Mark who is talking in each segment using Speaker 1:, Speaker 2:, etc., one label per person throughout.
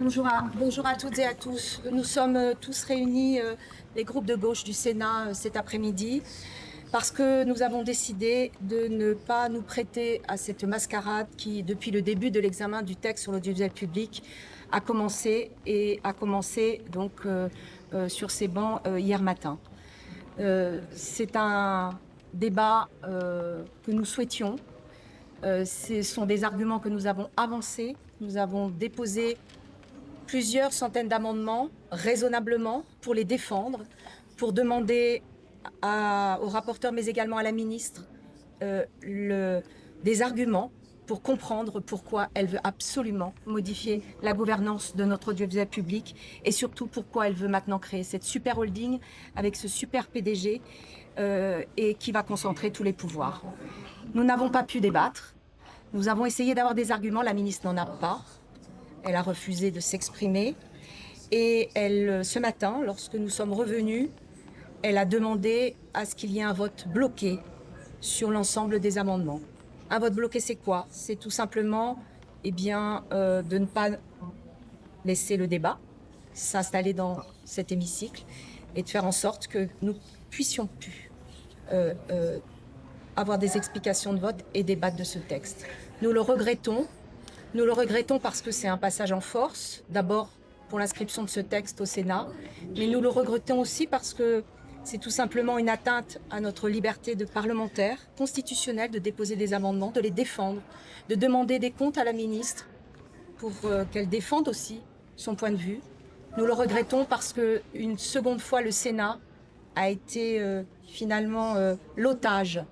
Speaker 1: Bonjour à toutes et à tous. Nous sommes tous réunis, les groupes de gauche du Sénat, cet après-midi, parce que nous avons décidé de ne pas nous prêter à cette mascarade qui, depuis le début de l'examen du texte sur l'audiovisuel public, a commencé donc sur ces bancs hier matin. C'est un débat que nous souhaitions. Ce sont des arguments que nous avons avancés. Nous avons déposé plusieurs centaines d'amendements, raisonnablement, pour les défendre, pour demander au rapporteur, mais également à la ministre, des arguments pour comprendre pourquoi elle veut absolument modifier la gouvernance de notre audiovisuel public et surtout pourquoi elle veut maintenant créer cette super holding avec ce super PDG et qui va concentrer tous les pouvoirs. Nous n'avons pas pu débattre. Nous avons essayé d'avoir des arguments, la ministre n'en a pas. Elle a refusé de s'exprimer. Et ce matin, lorsque nous sommes revenus, elle a demandé à ce qu'il y ait un vote bloqué sur l'ensemble des amendements. Un vote bloqué, c'est quoi? C'est tout simplement de ne pas laisser le débat s'installer dans cet hémicycle et de faire en sorte que nous puissions plus avoir des explications de vote et débattre de ce texte. Nous le regrettons. Nous le regrettons parce que c'est un passage en force, d'abord pour l'inscription de ce texte au Sénat, mais nous le regrettons aussi parce que c'est tout simplement une atteinte à notre liberté de parlementaire constitutionnelle de déposer des amendements, de les défendre, de demander des comptes à la ministre pour qu'elle défende aussi son point de vue. Nous le regrettons parce qu'une seconde fois, le Sénat a été finalement l'otage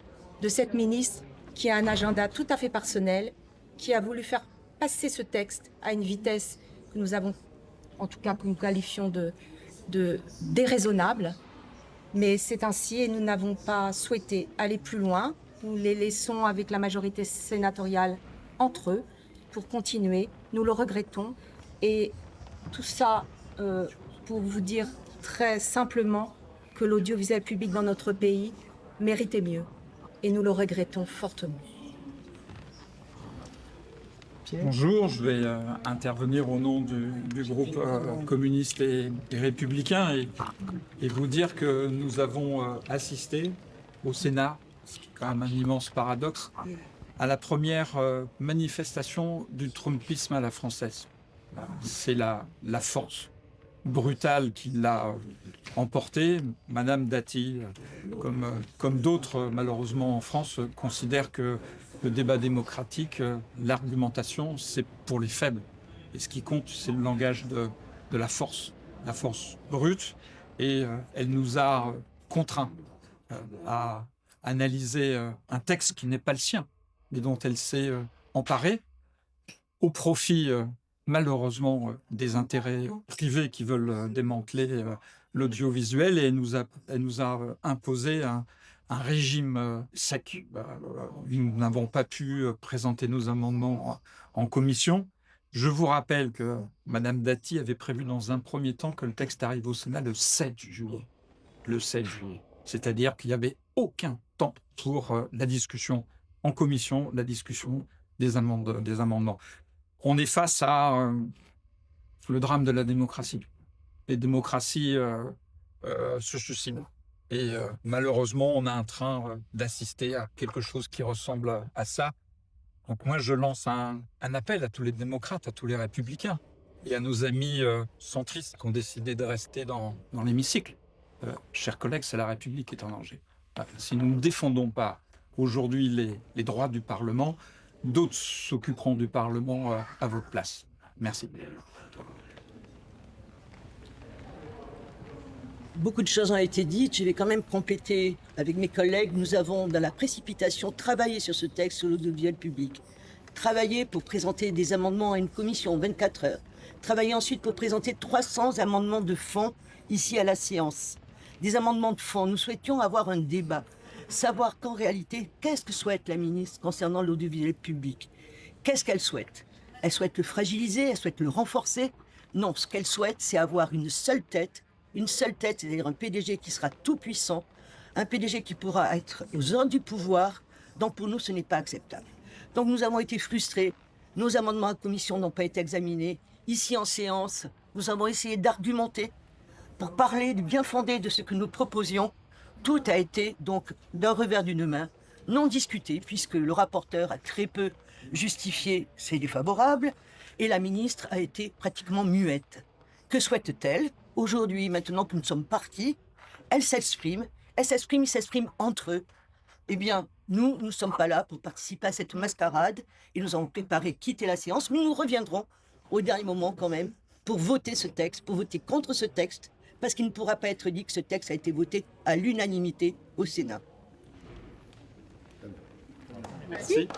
Speaker 1: de cette ministre qui a un agenda tout à fait personnel, qui a voulu faire passer ce texte à une vitesse que nous avons, en tout cas que nous qualifions de déraisonnable. Mais c'est ainsi et nous n'avons pas souhaité aller plus loin. Nous les laissons avec la majorité sénatoriale entre eux pour continuer. Nous le regrettons. Et tout ça pour vous dire très simplement que l'audiovisuel public dans notre pays méritait mieux. Et nous le regrettons fortement.
Speaker 2: Bonjour, je vais intervenir au nom du groupe communiste et républicain et vous dire que nous avons assisté au Sénat, ce qui est quand même un immense paradoxe, à la première manifestation du trumpisme à la française. C'est la force brutale qui l'a emporté. Madame Dati, comme d'autres malheureusement en France, considère que le débat démocratique, l'argumentation, c'est pour les faibles. Et ce qui compte, c'est le langage de la force brute. Et elle nous a contraints à analyser un texte qui n'est pas le sien, mais dont elle s'est emparée au profit, malheureusement, des intérêts privés qui veulent démanteler l'audiovisuel. Et elle nous a imposé un régime sec. Nous n'avons pas pu présenter nos amendements en commission. Je vous rappelle que Madame Dati avait prévu dans un premier temps que le texte arrive au Sénat le 7 juillet. Le 7 juillet. C'est-à-dire qu'il n'y avait aucun temps pour la discussion en commission, la discussion des amendements. On est face à le drame de la démocratie. Les démocraties se suicident. Et malheureusement, on est en train d'assister à quelque chose qui ressemble à ça. Donc moi, je lance un appel à tous les démocrates, à tous les républicains et à nos amis centristes qui ont décidé de rester dans l'hémicycle. Chers collègues, c'est la République qui est en danger. Si nous ne défendons pas aujourd'hui les droits du Parlement, d'autres s'occuperont du Parlement à votre place. Merci.
Speaker 3: Beaucoup de choses ont été dites, je vais quand même compléter avec mes collègues. Nous avons, dans la précipitation, travaillé sur ce texte sur l'audiovisuel public. Travaillé pour présenter des amendements à une commission en 24 heures. Travaillé ensuite pour présenter 300 amendements de fond ici à la séance. Des amendements de fond, nous souhaitions avoir un débat. Savoir qu'en réalité, qu'est-ce que souhaite la ministre concernant l'audiovisuel public? Qu'est-ce qu'elle souhaite? Elle souhaite le fragiliser, elle souhaite le renforcer? Non, ce qu'elle souhaite, c'est avoir une seule tête, c'est-à-dire un PDG qui sera tout puissant, un PDG qui pourra être aux ordres du pouvoir. Donc pour nous, ce n'est pas acceptable. Donc nous avons été frustrés. Nos amendements à commission n'ont pas été examinés. ici en séance, nous avons essayé d'argumenter pour parler du bien fondé de ce que nous proposions. Tout a été donc d'un revers d'une main, non discuté, puisque le rapporteur a très peu justifié ses défavorables et la ministre a été pratiquement muette. Que souhaite-t-elle? Aujourd'hui, maintenant que nous sommes partis, elle s'exprime, ils s'expriment entre eux. Eh bien, nous ne sommes pas là pour participer à cette mascarade et nous avons préparé quitter la séance, mais nous reviendrons au dernier moment quand même pour voter ce texte, pour voter contre ce texte, parce qu'il ne pourra pas être dit que ce texte a été voté à l'unanimité au Sénat.
Speaker 2: Merci.